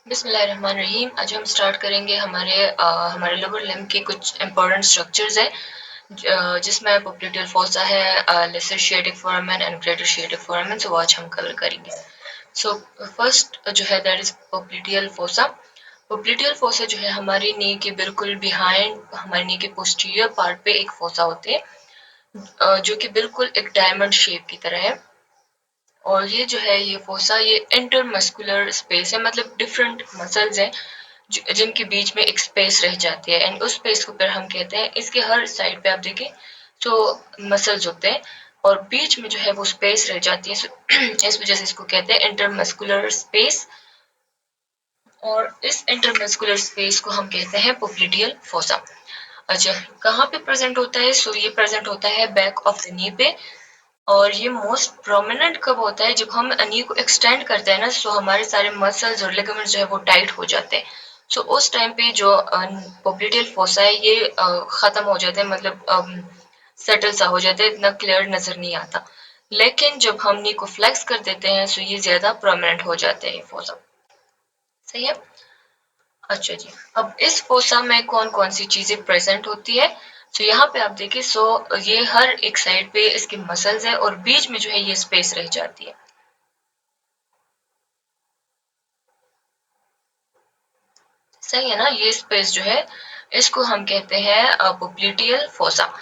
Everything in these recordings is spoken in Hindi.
बिस्मिल्लाहिर्रहमानिर्रहीम। आज हम स्टार्ट करेंगे हमारे लोअर लिम्ब के कुछ इंपॉर्टेंट स्ट्रक्चर्स हैं जिसमें पोप्लिटियल फोसा है, lesser sciatic foramen and greater sciatic foramen. So आज हम कवर करेंगे। सो फर्स्ट जो है that is popliteal fossa. Popliteal fossa जो है हमारी नी के बिल्कुल बिहाइंड, हमारी नी के पोस्टीरियर पार्ट पे एक फोसा होते हैं जो कि बिल्कुल एक डायमंड शेप की तरह है। और ये जो है ये फोसा ये इंटरमस्कुलर स्पेस है, मतलब डिफरेंट मसल्स हैं जिनके बीच में एक स्पेस रह जाती है एंड उस स्पेस को फिर हम कहते हैं, इसके हर साइड पे आप देखें तो मसल्स होते हैं और बीच में जो है वो स्पेस रह जाती है। इस वजह से इसको कहते हैं इंटरमस्कुलर स्पेस। और इस इंटरमस्कुलर स्पेस को हम कहते हैं पोप्लिटियल फोसा। अच्छा, कहाँ पे प्रेजेंट होता है? सो ये प्रेजेंट होता है बैक ऑफ द नी पे। और ये मोस्ट प्रोमिनेंट कब होता है? जब हम नी को एक्सटेंड करते हैं ना, सो हमारे सारे मसल्स और लिगामेंट्स जो है वो टाइट हो जाते हैं। सो उस टाइम पे जो पोप्लिटियल फोसा है ये खत्म हो जाता है, मतलब सेटल सा हो जाता है, इतना क्लियर नजर नहीं आता। लेकिन जब हम नी को फ्लेक्स कर देते हैं सो ये ज्यादा प्रोमिनेंट हो जाते हैं ये फोसा। सही है। अच्छा जी, अब इस फोसा में कौन कौन सी चीजें प्रेजेंट होती है? तो यहाँ पे आप देखिए, सो ये हर एक साइड पे इसके मसल्स है और बीच में जो है ये स्पेस रह जाती है। सही है ना? ये स्पेस जो है इसको हम कहते हैं पोप्लिटियल फोसा।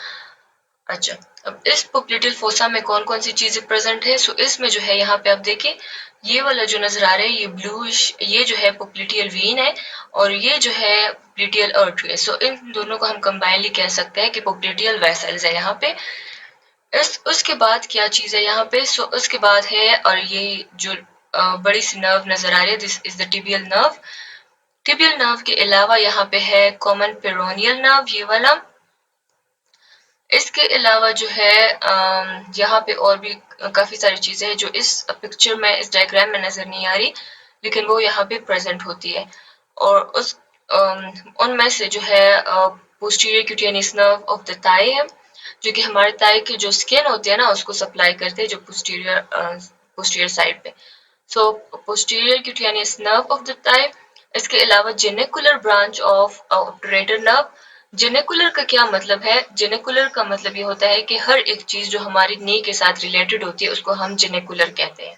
अच्छा, अब इस पोप्लिटियल फोसा में कौन कौन सी चीजें प्रेजेंट है? सो इसमें जो है यहाँ पे आप देखिए, ये वाला जो नजर आ रहा है ये ब्लूइश, ये जो है पोप्लिटियल वीन है और ये जो है पोप्लिटियल आर्टरी है। सो इन दोनों को हम कंबाइनली कह सकते हैं कि पोप्लिटियल वेसल्स है यहाँ पे। इस उसके बाद क्या चीज है यहाँ पे? सो उसके बाद है, और ये जो बड़ी सी नर्व नजर आ रही है, this is the tibial nerve. Tibial nerve के अलावा यहाँ पे है कॉमन पेरोनियल नर्व, ये वाला। इसके अलावा जो है यहाँ पे और भी काफी सारी चीजें हैं जो इस पिक्चर में, इस डायग्राम में नजर नहीं आ रही, लेकिन वो यहाँ पे प्रेजेंट होती है। और उस उनमें से जो है posterior cutaneous nerve of the thigh है, जो कि हमारे थाई की जो स्किन होती है ना उसको सप्लाई करते हैं, जो पोस्टीरियर साइड पे। So posterior cutaneous nerve of the thigh. इसके अलावा genicular branch of obturator nerve. Genicular का क्या मतलब है? जेनिकुलर का मतलब ये होता है कि हर एक चीज जो हमारी नी के साथ रिलेटेड होती है उसको हम जेनिकुलर कहते हैं।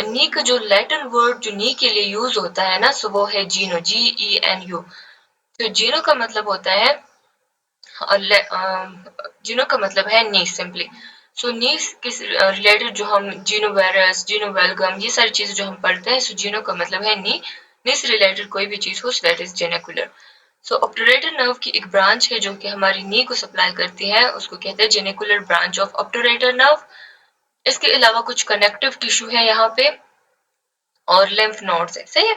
नी का जो लैटिन वर्ड जो नी के लिए यूज होता है ना, सो वो है जीनो, GENU। तो जीनो का मतलब होता है, जीनो का मतलब है नी सिंपली। सो नी के रिलेटेड जो हम जीनो वायरस, जीनो वेलगम, ये सारी चीजें जो हम पढ़ते हैं, सो जीनो का मतलब है नी। नी से रिलेटेड कोई भी चीज हो, that is genicular. So obturator nerve की एक ब्रांच है जो कि हमारी नी को सप्लाई करती है, उसको कहते हैं genicular branch of obturator nerve. इसके अलावा कुछ कनेक्टिव टिश्यू है यहाँ पे और लिम्फ नोड्स है। सही है।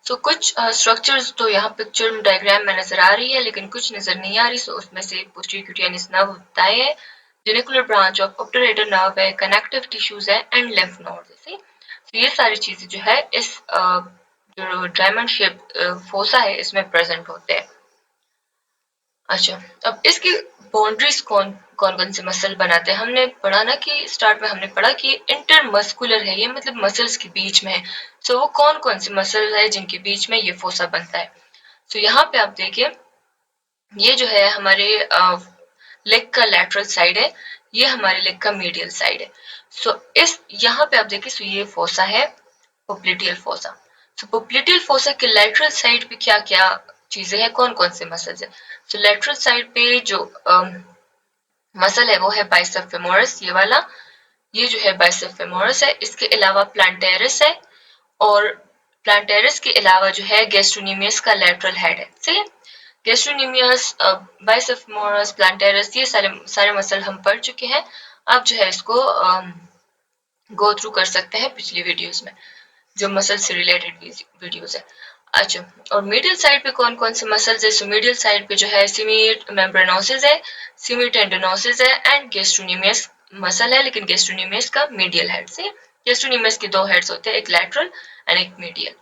सो कुछ स्ट्रक्चर्स तो यहाँ पिक्चर डायग्राम में नजर आ रही है, लेकिन कुछ नजर नहीं आ रही। सो उसमें से पोस्टीरियर क्यूटेनियस नर्व होता है, genicular branch of obturator nerve है, कनेक्टिव टिश्यूज है एंड लिम्फ नोड्स है। सही। तो ये सारी चीजें जो है इस जो डायमंड शेप फोसा है इसमें प्रेजेंट होते हैं। अच्छा, अब इसकी बाउंड्रीज कौन कौन कौन से मसल बनाते हैं? हमने पढ़ा ना कि स्टार्ट में हमने पढ़ा कि इंटरमस्कुलर है ये, मतलब मसल्स के बीच में है। सो वो कौन कौन से मसल है जिनके बीच में ये फोसा बनता है? तो यहाँ पे आप देखिए, ये जो है हमारे लेग का लैटरल साइड है, ये हमारे लेग का मीडियल साइड है। सो इस यहाँ पे आप देखिए, सो ये फोसा है पोप्लिटियल फोसा। सो पोप्लिटियल फोसा के लैटरल साइड पे क्या क्या चीजें हैं, कौन कौन से मसल्स है? सो लेटरल साइड पे जो मसल है वो है बाइसेप फेमोरस, ये वाला। ये जो है बाइसेप फेमोरस है। इसके अलावा प्लांटेरिस है और प्लांटेरिस के अलावा जो है गैस्ट्रोनीमियस का लेटरल हेड है। सही है। गैस्ट्रोनीमियस, बाइसेप फेमोरस, प्लांटेरिस, ये सारे सारे मसल हम पढ़ चुके हैं। आप जो है इसको गो थ्रू कर सकते हैं पिछली वीडियोस में, जो मसल से रिलेटेड वीडियोस है। अच्छा, और मीडियल साइड पे कौन कौन से मसल्स है? सो मीडियल साइड पे जो है सिमी मेम्ब्रेनोसिस है, सिमी टेंडनोसिस है एंड गैस्ट्रोनीमियस मसल है, लेकिन गैस्ट्रोनीमियस का मीडियल हेड से। गैस्ट्रोनीमियस के दो हेड्स होते हैं, एक लैटरल एंड एक मीडियल।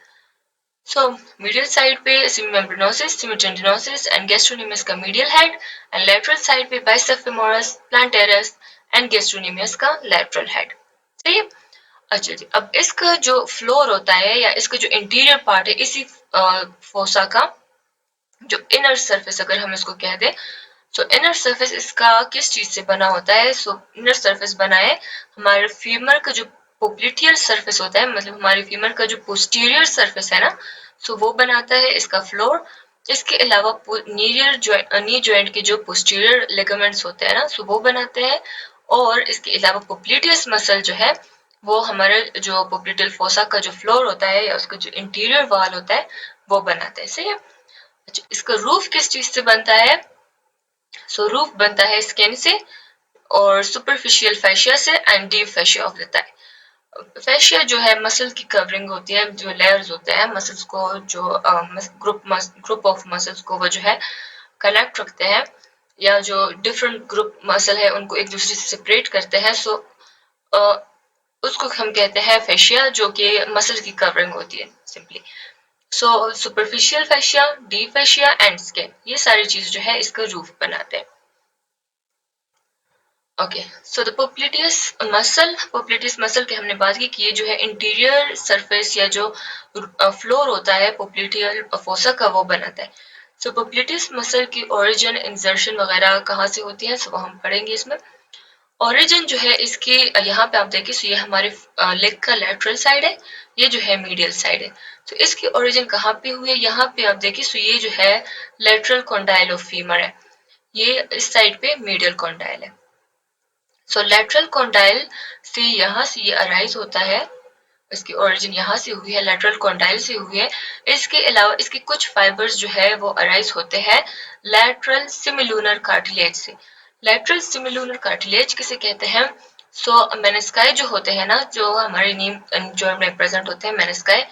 सो मीडियल साइड पे सिमी मेम्ब्रेनोसिस, सिमी टेंडनोसिस एंड गैस्ट्रोनीमियस का medial head, and lateral side पे बाइसेप फेमोरस, प्लांटेरस एंड गैस्ट्रोनीमियस का लैटरल हेड। सही है। अच्छा जी, अब इसका जो फ्लोर होता है या इसका जो इंटीरियर पार्ट है इसी फोसा का जो इनर सरफेस अगर हम इसको कह दें, सो इनर सरफेस इसका किस चीज से बना होता है? सो इनर सरफेस बना है हमारे फीमर का जो पोप्लिटियल सरफेस होता है, मतलब हमारे फीमर का जो पोस्टीरियर सरफेस है ना, सो वो बनाता है इसका फ्लोर। इसके अलावा नी जॉइंट के जो पोस्टीरियर लिगामेंट्स होते हैं ना, सो वो बनाते हैं। और इसके अलावा पोप्लिटियस मसल जो है वो हमारे जो पोप्लिटियल फोसा का जो फ्लोर होता है या उसका जो इंटीरियर वॉल होता है वो बनाता है। सही है। अच्छा, इसका रूफ किस चीज से बनता है? सो रूफ बनता है स्किन से और सुपरफिशियल फैशिया से and deep fascia of the thigh. Fascia जो है मसल की कवरिंग होती है, जो लेयर्स होते हैं मसल्स को, जो ग्रुप ऑफ मसल्स को वो जो है कनेक्ट रखते हैं, या जो डिफरेंट ग्रुप मसल है उनको एक दूसरे से सेपरेट करते हैं। सो उसको हम कहते हैं फैशिया, जो कि मसल की कवरिंग होती है simply. So superficial fascia, deep fascia and skin, ये सारी चीज जो है इसका रूफ बनाते हैं। Okay, so the popliteus muscle की हमने बात की कि ये जो है इंटीरियर सरफेस या जो फ्लोर होता है पोप्लिटियल फोसा का वो बनाता है। सो पोप्लिटियस मसल की ओरिजिन, इंसर्शन वगैरह कहाँ से होती है, सो वो हम पढ़ेंगे इसमें। ओरिजिन जो है इसकी यहाँ पे आप देखिए, सो ये हमारे लेग का लेटरल साइड है, ये जो है मीडियल साइड है। तो इसकी ओरिजिन कहाँ पे हुई है, यहाँ पे आप देखिए, सो ये जो है लेटरल कॉन्डाइल ऑफ फीमर है, ये इस साइड पे मीडियल कॉन्डाइल है। सो लेटरल कॉन्डाइल से यहाँ से ये अराइज होता है, इसकी ओरिजिन यहाँ से हुई है, लेटरल कॉन्डाइल से हुई है। इसके अलावा इसके कुछ फाइबर्स जो है वो अराइज होते हैं लेटरल सिमिलुनर कार्टिलेज से। लेटरल सिमिलुनर कार्टिलेज किसे कहते हैं? सो मेनिस्काई जो होते हैं ना, जो हमारे नीम जो में प्रेजेंट होते हैं मेनिस्काई,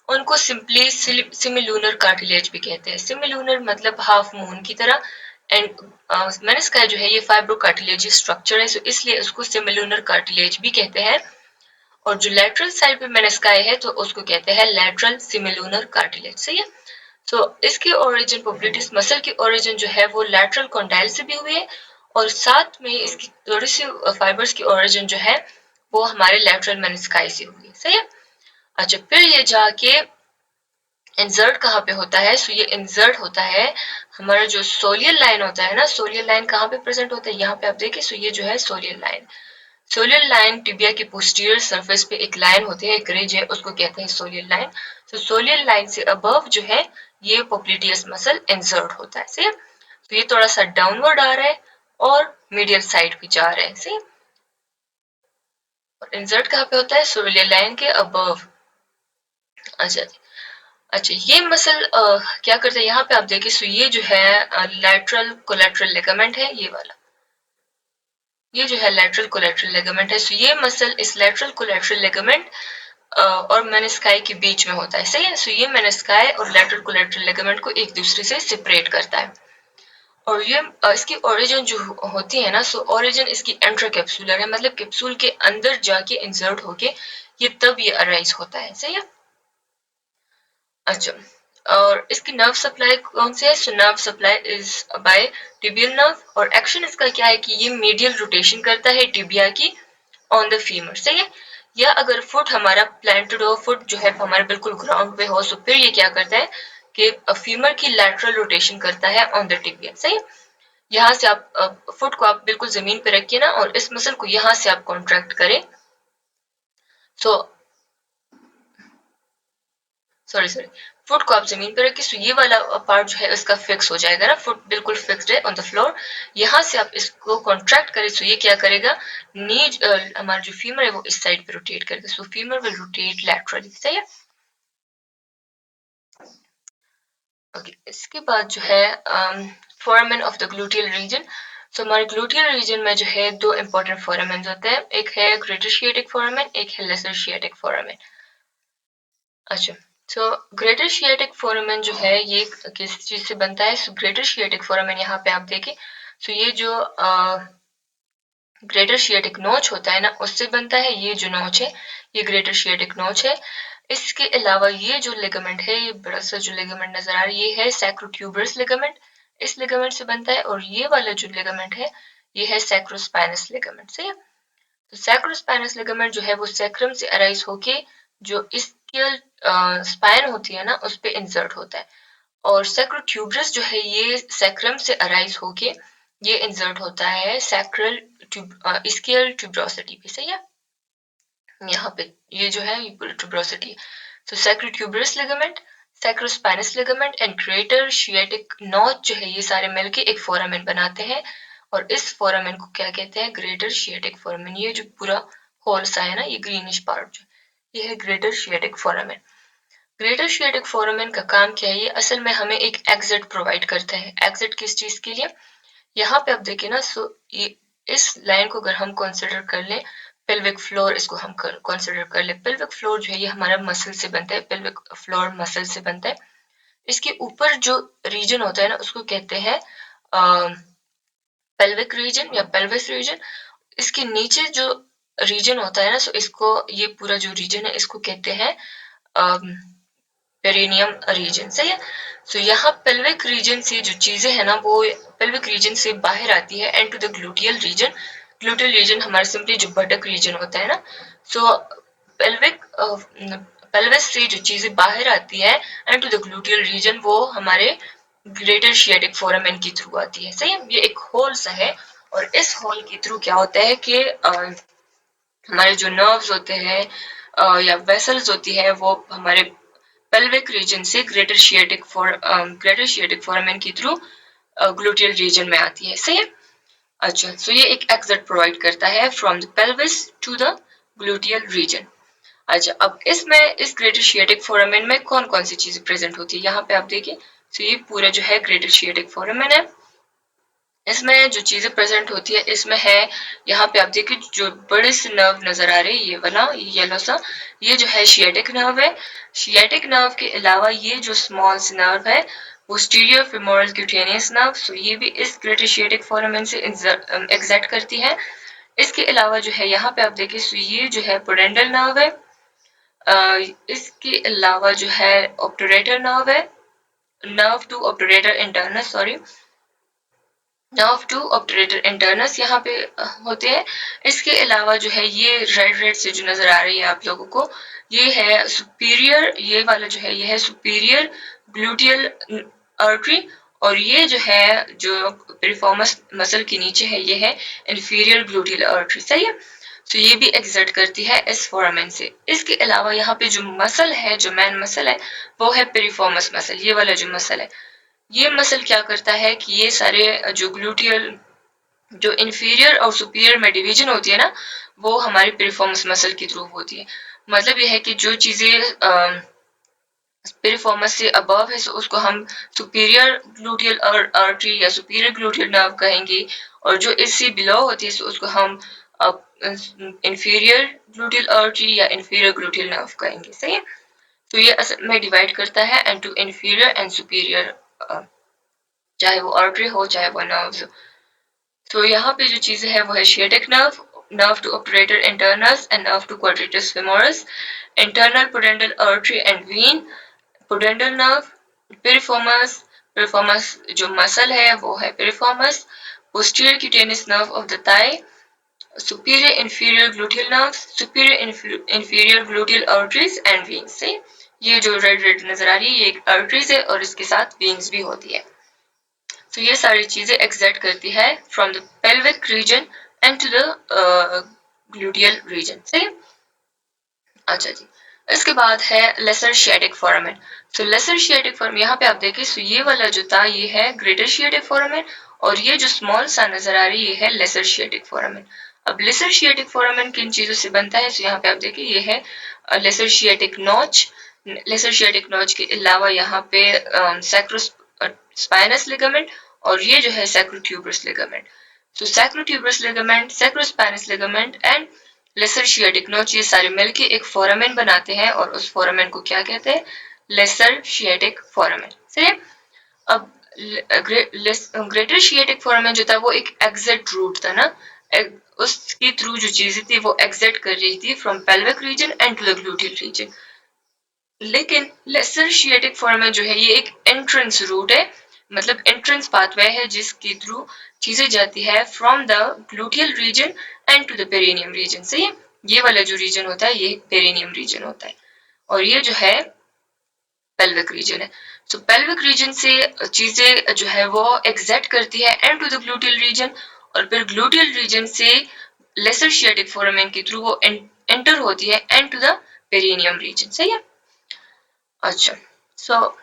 उनको सिंपली सिमिलुनर कार्टिलेज भी कहते हैं। सिमिलुनर मतलब हाफ मून की तरह, एंड मेनिस्काई जो है ये फाइब्रो कार्टिलेजी स्ट्रक्चर है, सो इसलिए उसको सिमिलुनर कार्टिलेज भी कहते हैं। और जो लेटरल साइड पे मेनिस्काई है तो उसको कहते हैं लेटरल सिमिलुनर कार्टिलेज। सही है। सो इसकी ओरिजिन, पोप्लिटिस मसल की ओरिजिन जो है वो लेटरल कॉन्डाइल से भी हुई है, और साथ में इसकी थोड़ी सी फाइबर्स की ओरिजिन जो है वो हमारे लेटरल मेनिस्काई से हुई है। सही है। अच्छा, फिर ये जाके इंसर्ट कहाँ पे होता है? सो ये इंसर्ट होता है हमारा जो सोलियल लाइन होता है ना, सोलियल लाइन कहाँ पे प्रेजेंट होता है, यहाँ पे आप देखिए, सो ये जो है सोलियल लाइन। सोलियल लाइन टिबिया के पोस्टीरियर सरफेस पे एक लाइन होती है, एक रिज है, उसको कहते हैं सोलियल लाइन। तो सोलियल लाइन से अबव जो है ये पोप्लिटियस मसल इंसर्ट होता है। सही। तो ये थोड़ा सा डाउनवर्ड आ रहा है और मीडियल साइड भी जा रहा है। सही। और इंसर्ट कहाँ पे होता है? सोलियल लाइन के अबव। अच्छा, अच्छा, ये मसल क्या करते हैं, यहाँ पे आप देखिए, सो ये जो है लेटरल कोलेटरल लिगामेंट है, ये वाला, ये जो है लेटरल कोलेटरल लिगामेंट है। सो ये मसल इस लेटरल कोलेटरल लिगामेंट और मेनिस्काई के बीच में होता है। सही है। सो ये मेनिस्काई और लेटरल कोलेटरल लिगामेंट को एक दूसरे से सेपरेट करता है। और ये इसकी ओरिजिन जो होती है ना, सो ओरिजिन इसकी एंट्राकैप्सुलर है, मतलब कैप्सूल के अंदर जाके इंसर्ट होके ये तब ये अराइज होता है। सही है। अच्छा, और इसकी नर्व सप्लाई कौन से है? So nerve supply is by tibial nerve, और एक्शन इसका क्या है कि ये मीडियल रोटेशन करता है टिबिया की ऑन द फीमर। सही है। या अगर फुट हमारा प्लांटेड हो, फुट जो है हमारे बिल्कुल ग्राउंड पे हो, सो फिर ये क्या करता है कि फीमर की लैटरल रोटेशन करता है ऑन द टिबिया। सही है। यहाँ से आप फुट को आप बिल्कुल जमीन पे रखिए ना, और इस मसल को यहाँ से आप कॉन्ट्रैक्ट करें। सो सॉरी सॉरी, फुट को आप जमीन पे रखिए, सो ये वाला पार्ट जो है उसका फिक्स हो जाएगा ना, फुट बिल्कुल फिक्स्ड है ऑन द फ्लोर। यहाँ से आप इसको कॉन्ट्रैक्ट करें, सो ये क्या करेगा, नी हमारा जो फीमर है वो इस साइड पे रोटेट करेगा, so femur will rotate laterally. सही है। ओके, इसके बाद जो है foramen of the gluteal region. So हमारे ग्लूटियल रीजन में जो है दो इंपॉर्टेंट फोरामेन होते हैं, एक है ग्रेटर शियाटिक फोरामेन, एक है लेसर शियाटिक फोरामेन। अच्छा, तो ग्रेटर शियाटिक फोरामेन जो है ये किस चीज से बनता है? सो ग्रेटर शियाटिक फोरामेन यहाँ पे आप देखें, सो ये जो ग्रेटर शियाटिक नोच होता है ना उससे बनता है। ये जो नोच है ये ग्रेटर शियाटिक नोच है। इसके अलावा ये जो लिगामेंट है, ये बड़ा सा जो लिगामेंट नजर आ रहा है, ये है सैक्रोट्यूबरस लिगामेंट, इस लिगामेंट से बनता है। और ये वाला जो लिगामेंट है ये है सैक्रोस्पाइनस लिगामेंट। सही है। तो सैक्रोस्पाइनस लिगामेंट जो है वो सैक्रम से अराइज होके जो इसकियल स्पाइन होती है ना उस पे इंसर्ट होता है, और सैक्रोट्यूबरस जो है ये सैक्रम से अराइज होके ये इंसर्ट होता है सैक्रल इसकियल ट्यूब्रोसिटी पे। सही है, यहाँ पे ये जो है ये पूरी ट्यूब्रोसिटी। तो sacrotuberous ligament, sacrospinous ligament and greater sciatic notch जो है ये सारे मिलके एक फोरामेन बनाते हैं, और इस फोरामेन को क्या कहते हैं, ग्रेटर शियाटिक फोरामेन। ये जो पूरा होल सा है ना, ये ग्रीनिश पार्ट जो ये है greater sciatic foramen. Greater sciatic foramen का काम क्या है, ये असल में हमें एक एग्जिट प्रोवाइड करता है। एग्जिट किस चीज के लिए, यहाँ पे आप देखिए ना, सो ये इस लाइन को अगर हम कंसिडर कर लें, पेल्विक फ्लोर इसको हम कंसिडर कर ले। पेल्विक फ्लोर जो है ये हमारा मसल से बनता है, पेल्विक फ्लोर मसल से बनता है। इसके ऊपर जो रीजन होता है ना उसको कहते हैं पेल्विक रीजन या पेल्विस रीजन। इसके नीचे जो रीजन होता है ना, सो इसको ये पूरा जो रीजन है इसको कहते हैं पेरिनियम रीजन। सही है, सो यहाँ पेल्विक रीजन से जो चीजें है ना वो पेल्विक रीजन से बाहर आती है and to the gluteal region. Gluteal region हमारा सिंपली जो बटक रीजन होता है ना, सो पेल्विक पेल्विस से जो चीजें बाहर आती है and to the gluteal region वो हमारे ग्रेटर शियाटिक फोरामेन के थ्रू आती है। सही है, ये एक होल सा है, और इस होल के थ्रू क्या होता है कि हमारे जो नर्व्स होते हैं या वेसल्स होती है वो हमारे पेल्विक रीजन से ग्रेटर शियाटिक फोरामेन के थ्रू ग्लूटियल रीजन में आती है। सही है, अच्छा, सो ये एक एग्जिट प्रोवाइड करता है from the pelvis to the gluteal region. अच्छा, अब इसमें इस ग्रेटर शियाटिक फोरामेन में कौन कौन सी चीजें प्रेजेंट होती है, यहाँ पे आप देखिए। सो ये पूरा जो है ग्रेटर शियाटिक फोरामेन है, इसमें जो चीजें प्रेजेंट होती है इसमें है, यहाँ पे आप देखिए जो बड़े से नर्व नजर आ रहे हैं, ये वाला येलो सा, ये जो है शियाटिक नर्व है। शियाटिक नर्व के अलावा ये जो स्मॉल से नर्व है पोस्टीरियर फेमोरल क्यूटेनियस नर्व, सो ये भी इस ग्रेटर शियाटिक फोरामेन से एग्जैक्ट करती है। इसके अलावा जो है यहाँ पे आप देखिए, सो ये जो है पोडेंडल नर्व है। इसके अलावा जो है ऑब्टुरेटर नर्व है, nerve to obturator internus, sorry, nerve to obturator internus यहाँ पे होते हैं। इसके अलावा जो है ये रेड रेड से जो नजर आ रही है आप लोगों को, ये है सुपीरियर, ये वाला जो है ये है सुपीरियर ग्लूटियल आर्टरी, और ये जो है जो पेरिफॉर्मस मसल के नीचे है ये है इंफीरियर ग्लूटियल आर्टरी। सही है, तो ये भी एग्जर्ट करती है इस फोरामेन से। इसके अलावा यहाँ पे जो मसल है, जो मेन मसल है वो है पेरिफॉर्मस मसल, ये वाला जो मसल है। ये मसल क्या करता है कि ये सारे जो ग्लूटियल जो इंफीरियर और सुपीरियर में डिवीजन होती है ना, वो हमारी पेरिफॉर्मस मसल के थ्रू होती है। मतलब यह है कि जो चीजें पेरिफॉर्मस से अबव है सो उसको हम सुपीरियर ग्लूटियल आर्टरी या सुपीरियर ग्लूटियल नर्व कहेंगे, और जो इससे बिलो होती है सो उसको हम इंफीरियर ग्लूटियल आर्टरी या इंफीरियर ग्लूटियल नर्व कहेंगे। सही है, तो ये असल में डिवाइड करता है इनटू इंफीरियर एंड सुपीरियर, चाहे वो आर्टरी हो चाहे वो नर्व्स हो। तो यहाँ पे जो चीजें हैं वो है sciatic nerve, nerve to obturator internus and nerve to quadratus femoris, internal pudendal artery and vein, pudendal nerve, piriformis, piriformis जो मसल है वो है piriformis, posterior cutaneous nerve of the thigh, superior inferior gluteal nerve, superior inferior gluteal arteries and veins. से ये जो रेड रेड नजर आ रही है ये एक आर्टरीज है और इसके साथ वेन्स भी होती है। तो ये सारी चीजें एग्जैक्ट करती है from the pelvic region and to the gluteal region. सही, अच्छा जी। इसके बाद है lesser sciatic foramen. So lesser sciatic foramen यहाँ पे आप देखिए, सो ये वाला जो था ये है ग्रेटर शियाटिक फोरामेन, और ये जो स्मॉल सा नजर आ रही है ये है लेसर शियाटिक फोरामेन। अब लेसर शियाटिक फोरामेन किन चीजों से बनता है, सो यहाँ पे आप देखिए ये है lesser sciatic notch. Lesser sciatic notch के अलावा यहाँ पे सैक्रोस्पाइनस लिगामेंट, और ये जो है सैक्रोट्यूबरस लिगामेंट। तो sacrotuberous ligament, sacrospinous ligament and lesser sciatic notch ये सारे मिलके एक फोरामेन बनाते हैं, और उस फोरामेन को क्या कहते हैं, लेसर शियाटिक फोरामेन। सही, अब ग्रेटर शियाटिक फोरामेन जो था वो एक एग्जिट रूट था ना, उसके थ्रू जो चीजें थी वो एग्जिट कर रही थी from pelvic region and to the gluteal region. लेकिन लेसर शियाटिक फोरामेन जो है ये एक एंट्रेंस रूट है मतलब एंट्रेंस पाथवे है जिसके थ्रू चीजें जाती है from the gluteal region and to the perineum region. सही है, ये वाला जो रीजन होता है ये पेरिनियम रीजन होता है और ये जो है पेल्विक रीजन है। सो पेल्विक रीजन से चीजें जो है वो एग्जैक्ट करती है and to the gluteal region और फिर ग्लूटियल रीजन से लेसर शियाटिक फोरामेन के थ्रू वो एंटर होती है and to the perineum region. सही है। अच्छा, so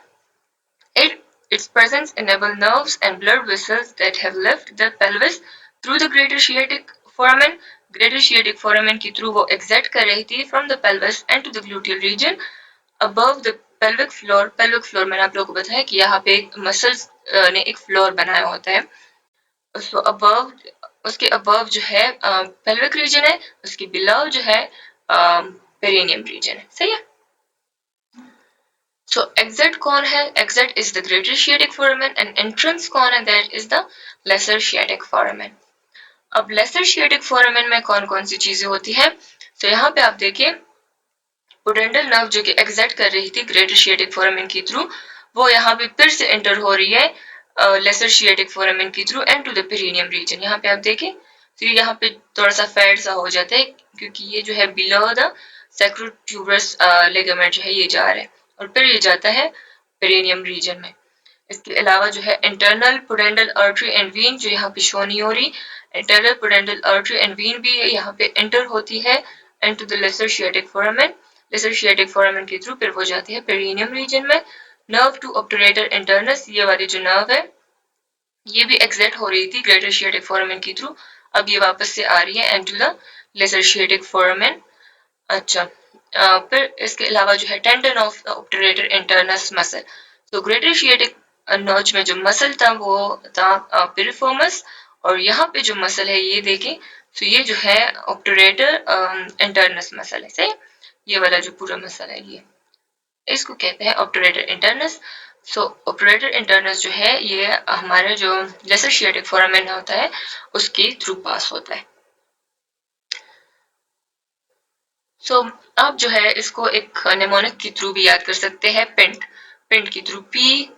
its presence enable nerves and blood vessels that have left the pelvis through the greater sciatic foramen. Greater sciatic foramen के थ्रू वो एग्जैक्ट कर रही थी from the pelvis and to the gluteal region above the pelvic floor। pelvic floor मैंने आप लोगों को बताया कि यहाँ पे मसल्स ने एक फ्लोर बनाया होता है। so above, उसके above जो है pelvic region है, उसके below जो है perineum region है। सही है। So exit कौन है? Exit is the greater sciatic foramen and entrance कौन है? That is the lesser sciatic foramen। अब lesser sciatic foramen में कौन कौन सी चीजें होती है? तो यहाँ पे आप देखिए पोडेंटल नर्व जो कि एग्जिट कर रही थी ग्रेटर शियाटिक फोरामेन के थ्रू, वो यहाँ पे फिर से एंटर हो रही है लेसर शियाटिक फोरामेन के through and to the perineum region. यहाँ पे आप देखें तो यहाँ पे थोड़ा सा फैट सा हो जाता है क्योंकि ये जो है बिलो द सैक्रोट्यूबरस लिगामेंट जो है ये जा रहा है और फिर ये जाता है पेरिनियम रीजन में। इसके अलावा जो है internal pudendal artery and vein जो यहाँ पे शो नहीं हो रही, internal pudendal artery and vein भी यहाँ पे एंटर होती है and to the lesser sciatic foramen. Lesser sciatic foramen के थ्रू फिर वो जाती है पेरिनियम रीजन में। नर्व टू ऑब्टरेटर इंटरनस, ये वाली जो नर्व है ये भी एग्जिट हो रही थी ग्रेटर शियाटिक फोरामेन के थ्रू, अब ये वापस से आ रही है and to the lesser sciatic foramen. अच्छा, फिर इसके अलावा जो है tendon of obturator internus muscle. तो ग्रेटर शियाटिक नर्व में जो मसल था वो था पिरिफॉर्मस और यहाँ पे जो मसल है ये देखें तो ये जो है ऑब्टरेटर इंटरनस मसल है। सही, ये वाला जो पूरा मसल है ये इसको कहते हैं ऑब्टरेटर इंटरनस। सो ऑब्टरेटर इंटरनस जो है ये हमारे जो लेसर शियाटिक फोरामेन होता है उसके थ्रू पास होता है। सो आप जो है इसको एक निमोनिक के थ्रू भी याद कर सकते हैं, पेंट। पेंट के थ्रू PINT।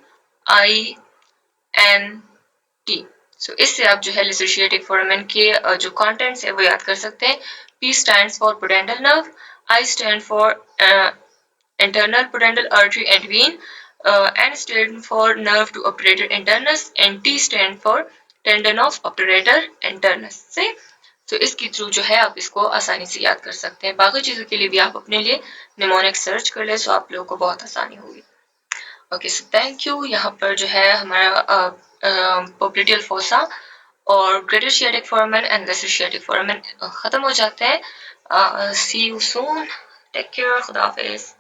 सो इससे आप जो है लेसर शियाटिक फोरामेन के जो कंटेंट्स है वो याद कर सकते हैं। P stands for pudendal nerve, I stand for internal pudendal artery and vein, N stand for nerve to obturator internus and T stand for tendon of obturator internus। से तो इसके थ्रू जो है आप इसको आसानी से याद कर सकते हैं। बाकी चीजों के लिए भी आप अपने लिए निमोनिक सर्च कर ले, सो आप लोगों को बहुत आसानी होगी। Okay, so thank you. यहाँ पर जो है हमारा पोप्लिटियल फोसा और greater sciatic foramen and lesser sciatic foramen खत्म हो जाते हैं। सी यू सून, टेक केयर, खुदा हाफिज।